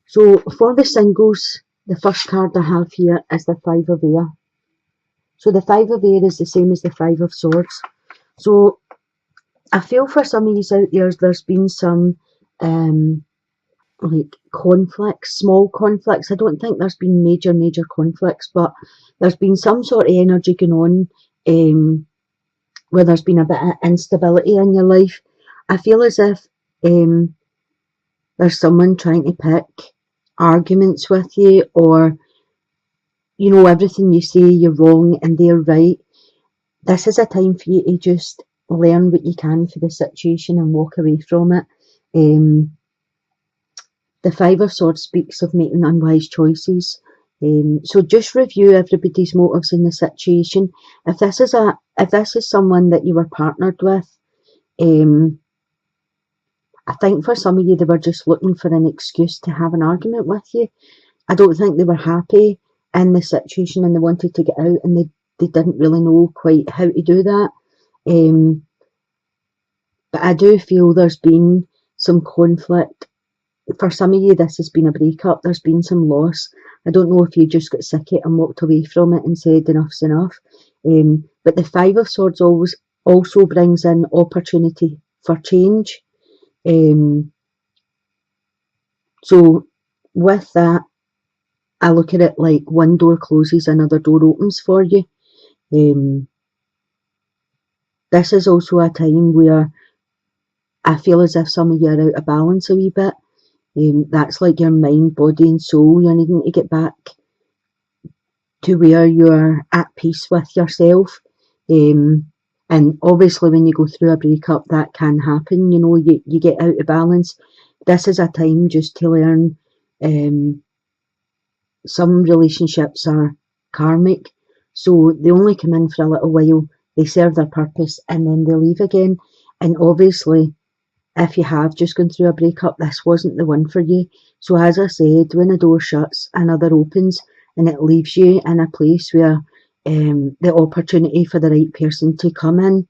So for the singles, the first card I have here is the Five of Air. So the Five of Air is the same as the Five of Swords. So I feel for some of you out there, there's been some like conflicts, small conflicts. I don't think there's been major conflicts, but there's been some sort of energy going on where there's been a bit of instability in your life. I feel as if there's someone trying to pick arguments with you, or everything you say you're wrong and they're right. This is a time for you to just learn what you can for the situation and walk away from it. The Five of Swords speaks of making unwise choices. So just review everybody's motives in the situation. If this is someone that you were partnered with, I think for some of you they were just looking for an excuse to have an argument with you. I don't think they were happy in the situation and they wanted to get out, and they didn't really know quite how to do that. But I do feel there's been some conflict. For some of you, this has been a breakup. There's been some loss. I don't know if you just got sick of it and walked away from it and said enough's enough. But the Five of Swords always also brings in opportunity for change. So with that, I look at it like one door closes, another door opens for you. This is also a time where I feel as if some of you are out of balance a wee bit. That's like your mind, body and soul. You're needing to get back to where you're at peace with yourself. And obviously when you go through a breakup, that can happen. You get out of balance. This is a time just to learn. Some relationships are karmic, so they only come in for a little while, they serve their purpose, and then they leave again. And obviously, if you have just gone through a breakup, this wasn't the one for you. So as I said, when a door shuts, another opens, and it leaves you in a place where the opportunity for the right person to come in.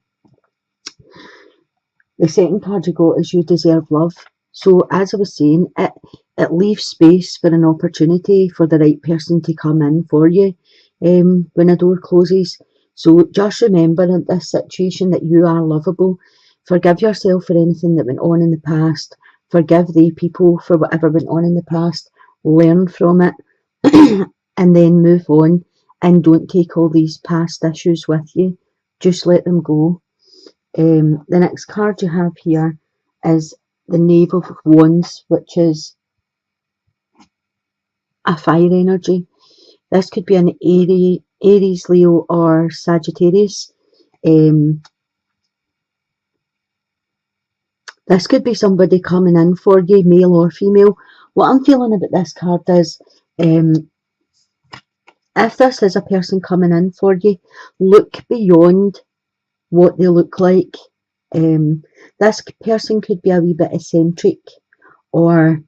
The second card you got is You Deserve Love. So as I was saying, it leaves space for an opportunity for the right person to come in for you when a door closes. So just remember in this situation that you are lovable. Forgive yourself for anything that went on in the past. Forgive the people for whatever went on in the past. Learn from it and then move on, and don't take all these past issues with you. Just let them go. The next card you have here is the Knave of Wands, which is a fire energy. This could be an Aries, Leo or Sagittarius. This could be somebody coming in for you, male or female. What I'm feeling about this card is, if this is a person coming in for you, look beyond what they look like. This person could be a wee bit eccentric or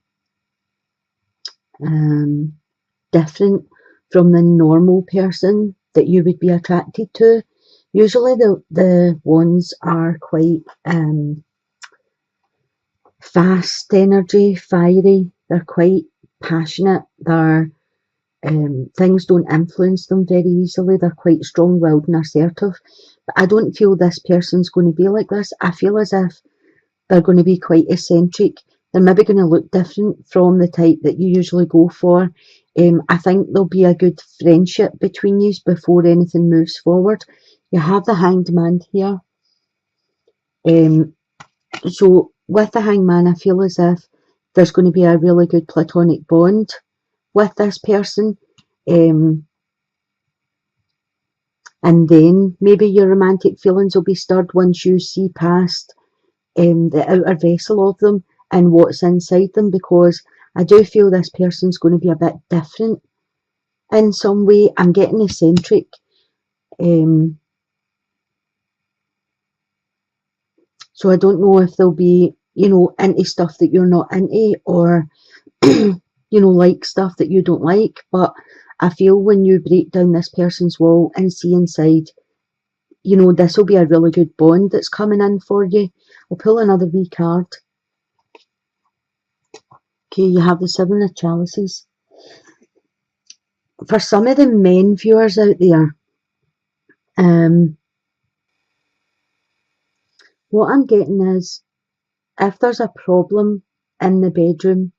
different from the normal person that you would be attracted to. Usually the ones are quite fast energy, fiery, they're quite passionate, things don't influence them very easily, they're quite strong-willed and assertive. But I don't feel this person's going to be like this. I feel as if they're going to be quite eccentric. They're maybe going to look different from the type that you usually go for. I think there'll be a good friendship between you before anything moves forward. You have the Hanged Man here. So with the Hanged Man, I feel as if there's going to be a really good platonic bond with this person. And then maybe your romantic feelings will be stirred once you see past the outer vessel of them and what's inside them, because I do feel this person's going to be a bit different in some way. I'm getting eccentric. So I don't know if they'll be, into stuff that you're not into, or, like stuff that you don't like. But I feel when you break down this person's wall and see inside, this will be a really good bond that's coming in for you. I'll pull another wee card. Okay, you have the Seven of Chalices. For some of the men viewers out there, what I'm getting is, if there's a problem in the bedroom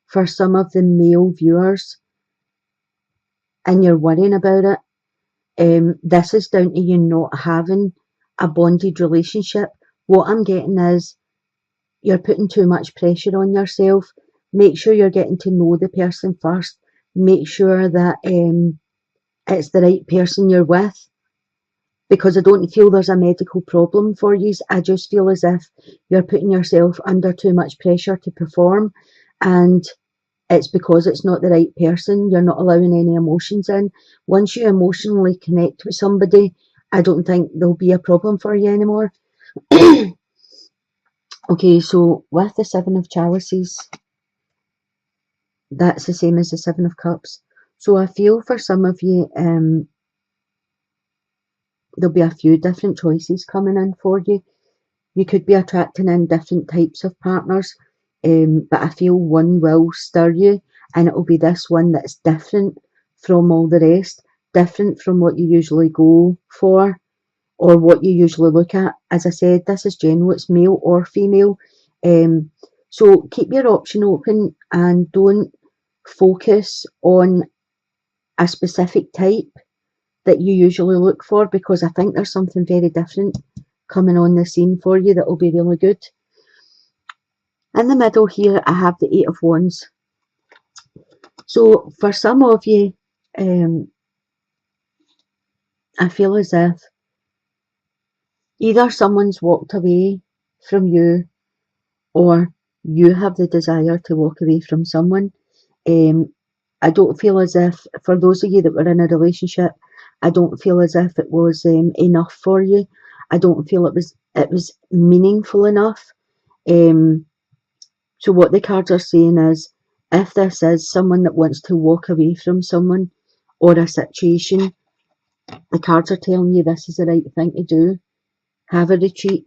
for some of the male viewers and you're worrying about it, this is down to you not having a bonded relationship. What I'm getting is, you're putting too much pressure on yourself. Make sure you're getting to know the person first. Make sure that it's the right person you're with. Because I don't feel there's a medical problem for you. I just feel as if you're putting yourself under too much pressure to perform, and it's because it's not the right person. You're not allowing any emotions in. Once you emotionally connect with somebody, I don't think there'll be a problem for you anymore. Okay, so with the Seven of Chalices, that's the same as the Seven of Cups. So I feel for some of you, there'll be a few different choices coming in for you. You could be attracting in different types of partners, but I feel one will stir you, and it'll be this one that's different from all the rest, different from what you usually go for or what you usually look at. As I said, this is general, it's male or female. So keep your option open and don't focus on a specific type that you usually look for, because I think there's something very different coming on the scene for you that will be really good. In the middle here, I have the Eight of Wands. So for some of you, I feel as if either someone's walked away from you, or you have the desire to walk away from someone. I don't feel as if, for those of you that were in a relationship, I don't feel as if it was enough for you. I don't feel it was meaningful enough. So what the cards are saying is, if this is someone that wants to walk away from someone or a situation, the cards are telling you this is the right thing to do. Have a retreat,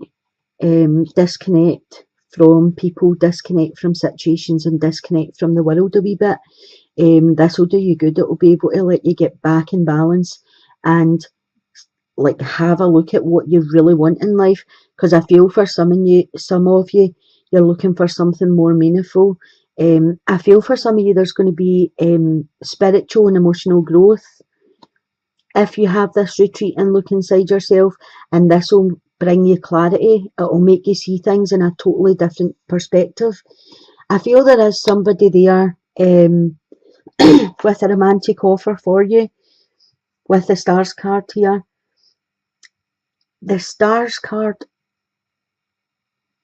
disconnect from people, disconnect from situations, and disconnect from the world a wee bit. This will do you good. It will be able to let you get back in balance and like have a look at what you really want in life. Because I feel for some of you, you're looking for something more meaningful. I feel for some of you there's going to be spiritual and emotional growth if you have this retreat and look inside yourself, and this will bring you clarity. It will make you see things in a totally different perspective. I feel there is somebody there with a romantic offer for you with the Stars card here. The Stars card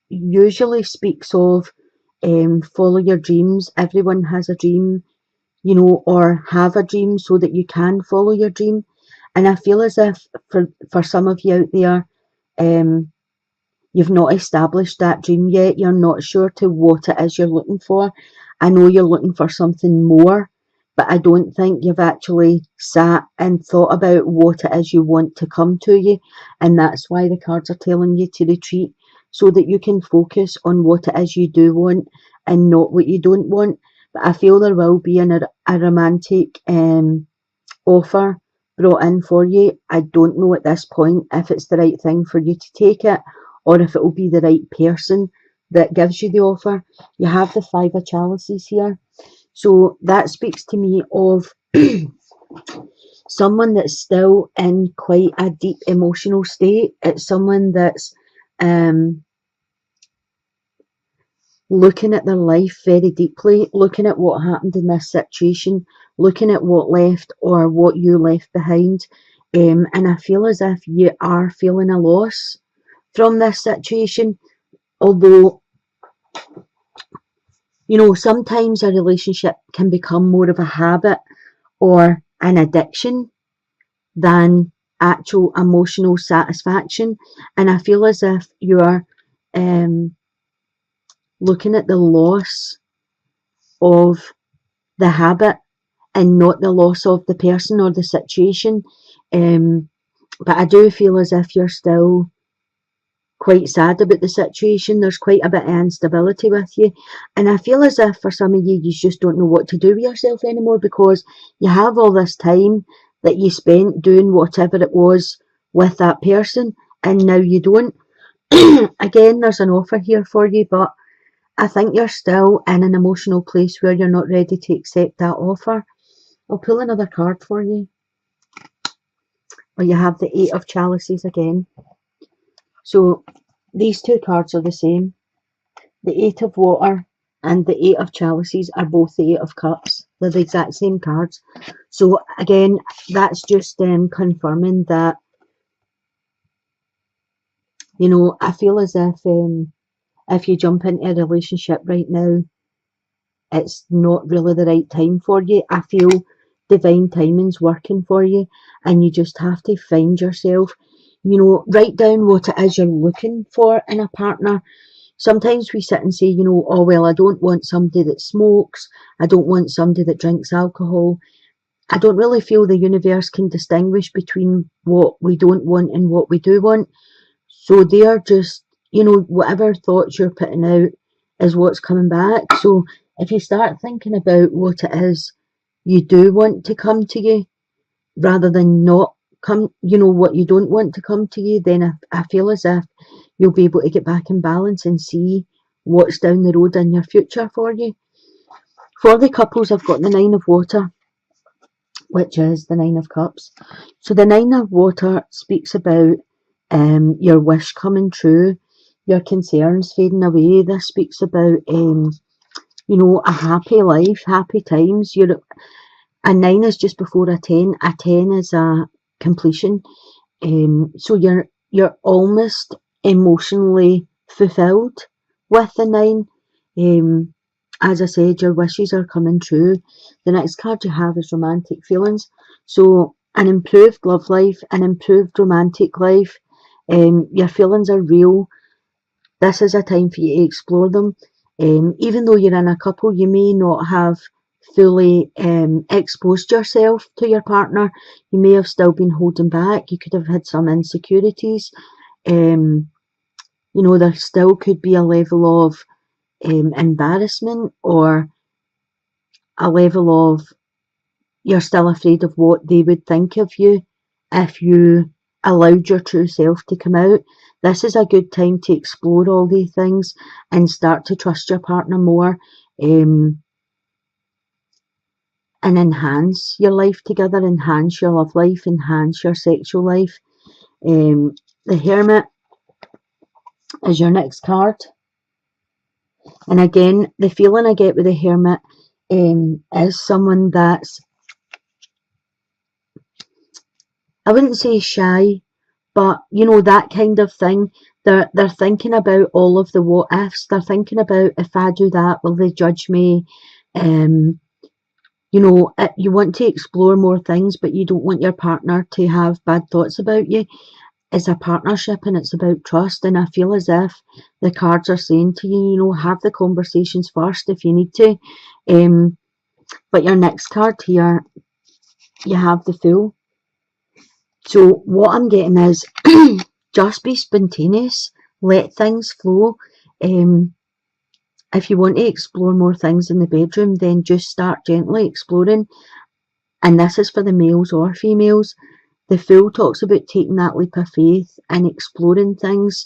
usually speaks of follow your dreams. Everyone has a dream, you know, or have a dream so that you can follow your dream. And I feel as if for some of you out there, you've not established that dream yet. You're not sure to what it is you're looking for. I know you're looking for something more, but I don't think you've actually sat and thought about what it is you want to come to you. And that's why the cards are telling you to retreat, so that you can focus on what it is you do want and not what you don't want. But I feel there will be a romantic offer brought in for you. I don't know at this point if it's the right thing for you to take it, or if it will be the right person that gives you the offer. You have the Five of Chalices here. So that speaks to me of someone that's still in quite a deep emotional state. It's someone that's looking at their life very deeply, looking at what happened in this situation, looking at what left or what you left behind. And I feel as if you are feeling a loss from this situation, although, you know, sometimes a relationship can become more of a habit or an addiction than actual emotional satisfaction. And I feel as if you're looking at the loss of the habit and not the loss of the person or the situation. But I do feel as if you're still quite sad about the situation. There's quite a bit of instability with you. And I feel as if for some of you, you just don't know what to do with yourself anymore, because you have all this time that you spent doing whatever it was with that person, and now you don't. Again, there's an offer here for you, but I think you're still in an emotional place where you're not ready to accept that offer. I'll pull another card for you. Or you have the Eight of Chalices again. So these two cards are the same. The Eight of Water and the Eight of Chalices are both the Eight of Cups. They're the exact same cards. So again, that's just confirming that, you know, I feel as if you jump into a relationship right now, it's not really the right time for you. I feel divine timing's working for you, and you just have to find yourself. You know, write down what it is you're looking for in a partner. Sometimes we sit and say, you know, oh, well, I don't want somebody that smokes. I don't want somebody that drinks alcohol. I don't really feel the universe can distinguish between what we don't want and what we do want. So they are just, you know, whatever thoughts you're putting out is what's coming back. So if you start thinking about what it is you do want to come to you, rather than not come, you know, what you don't want to come to you, then I feel as if you'll be able to get back in balance and see what's down the road in your future for you. For the couples, I've got the Nine of Water, which is the Nine of Cups. So the Nine of Water speaks about your wish coming true, your concerns fading away. This speaks about, you know, a happy life, happy times. A 9 is just before a 10. A 10 is a completion. So you're almost emotionally fulfilled with the 9. As I said, your wishes are coming true. The next card you have is romantic feelings. So an improved love life, an improved romantic life. Your feelings are real. This is a time for you to explore them. Even though you're in a couple, you may not have fully exposed yourself to your partner. You may have still been holding back. You could have had some insecurities. You know, there still could be a level of embarrassment, or a level of you're still afraid of what they would think of you if you allowed your true self to come out. This is a good time to explore all these things and start to trust your partner more, and enhance your life together, enhance your love life, enhance your sexual life. The Hermit is your next card. And again, the feeling I get with the Hermit is someone that's, I wouldn't say shy, but you know, that kind of thing. They're thinking about all of the what ifs. They're thinking about, if I do that, will they judge me? You know, you want to explore more things, but you don't want your partner to have bad thoughts about you. It's a partnership and it's about trust. And I feel as if the cards are saying to you, you know, have the conversations first if you need to. But your next card here, you have the Fool. So what I'm getting is just be spontaneous, let things flow. If you want to explore more things in the bedroom, then just start gently exploring. And this is for the males or females. The Fool talks about taking that leap of faith and exploring things,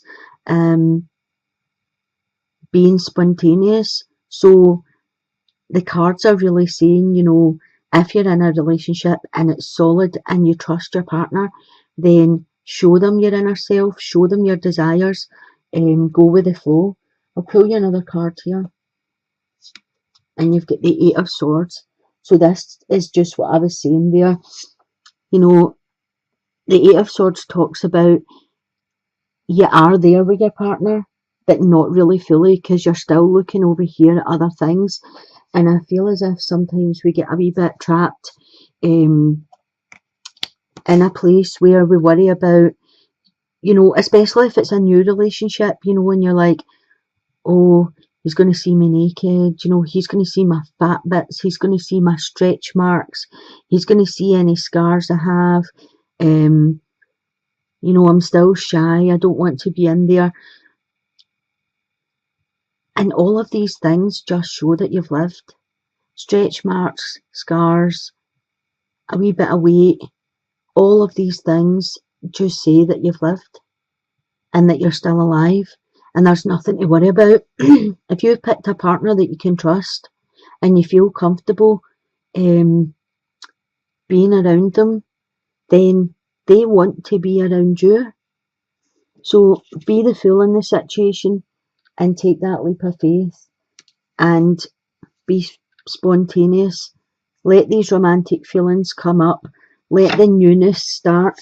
being spontaneous. So the cards are really saying, you know, if you're in a relationship and it's solid and you trust your partner, then show them your inner self, show them your desires, go with the flow. I'll pull you another card here. And you've got the Eight of Swords. So this is just what I was saying there. You know, the Eight of Swords talks about you are there with your partner, but not really fully, because you're still looking over here at other things. And I feel as if sometimes we get a wee bit trapped in a place where we worry about, you know, especially if it's a new relationship, you know, when you're like, oh, he's going to see me naked, you know, he's going to see my fat bits, he's going to see my stretch marks, he's going to see any scars I have. You know, I'm still shy, I don't want to be in there. And all of these things just show that you've lived. Stretch marks, scars, a wee bit of weight, all of these things just say that you've lived and that you're still alive and there's nothing to worry about. If you've picked a partner that you can trust and you feel comfortable um, being around them, then they want to be around you. So be the fool in the situation and take that leap of faith and be spontaneous. Let these romantic feelings come up. Let the newness start.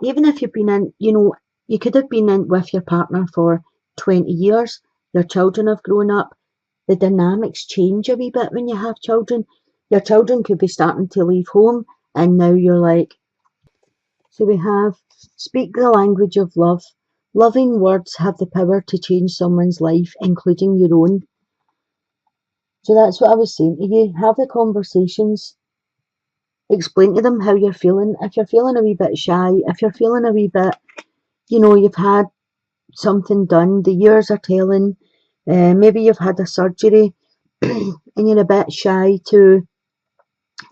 Even if you've been in, you know, you could have been in with your partner for 20 years. Your children have grown up. The dynamics change a wee bit when you have children. Your children could be starting to leave home and now you're like, so we have speak the language of love. Loving words have the power to change someone's life, including your own. So that's what I was saying to you. Have the conversations. Explain to them how you're feeling. If you're feeling a wee bit shy, if you're feeling a wee bit, you know, you've had something done, the years are telling, maybe you've had a surgery and you're a bit shy to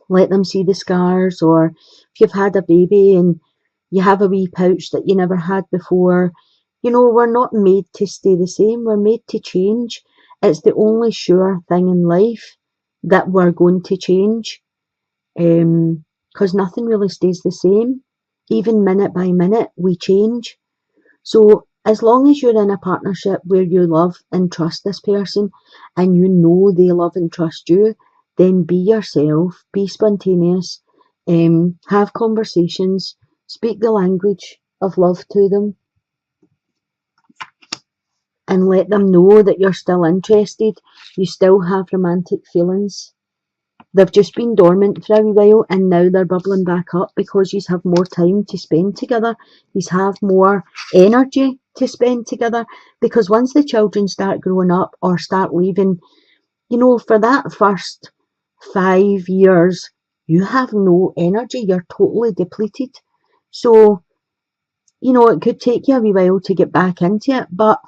let them see the scars, or if you've had a baby and you have a wee pouch that you never had before. You know, we're not made to stay the same, we're made to change. It's the only sure thing in life that we're going to change, because nothing really stays the same. Even minute by minute, we change. So as long as you're in a partnership where you love and trust this person and you know they love and trust you, then be yourself, be spontaneous, have conversations, speak the language of love to them, and let them know that you're still interested, you still have romantic feelings. They've just been dormant for a wee while and now they're bubbling back up because you have more time to spend together. You have more energy to spend together, because once the children start growing up or start leaving, you know, for that first 5 years, you have no energy. You're totally depleted. So, you know, it could take you a wee while to get back into it, but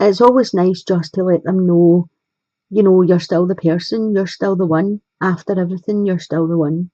it's always nice just to let them know, you know, you're still the person, you're still the one. After everything, you're still the one.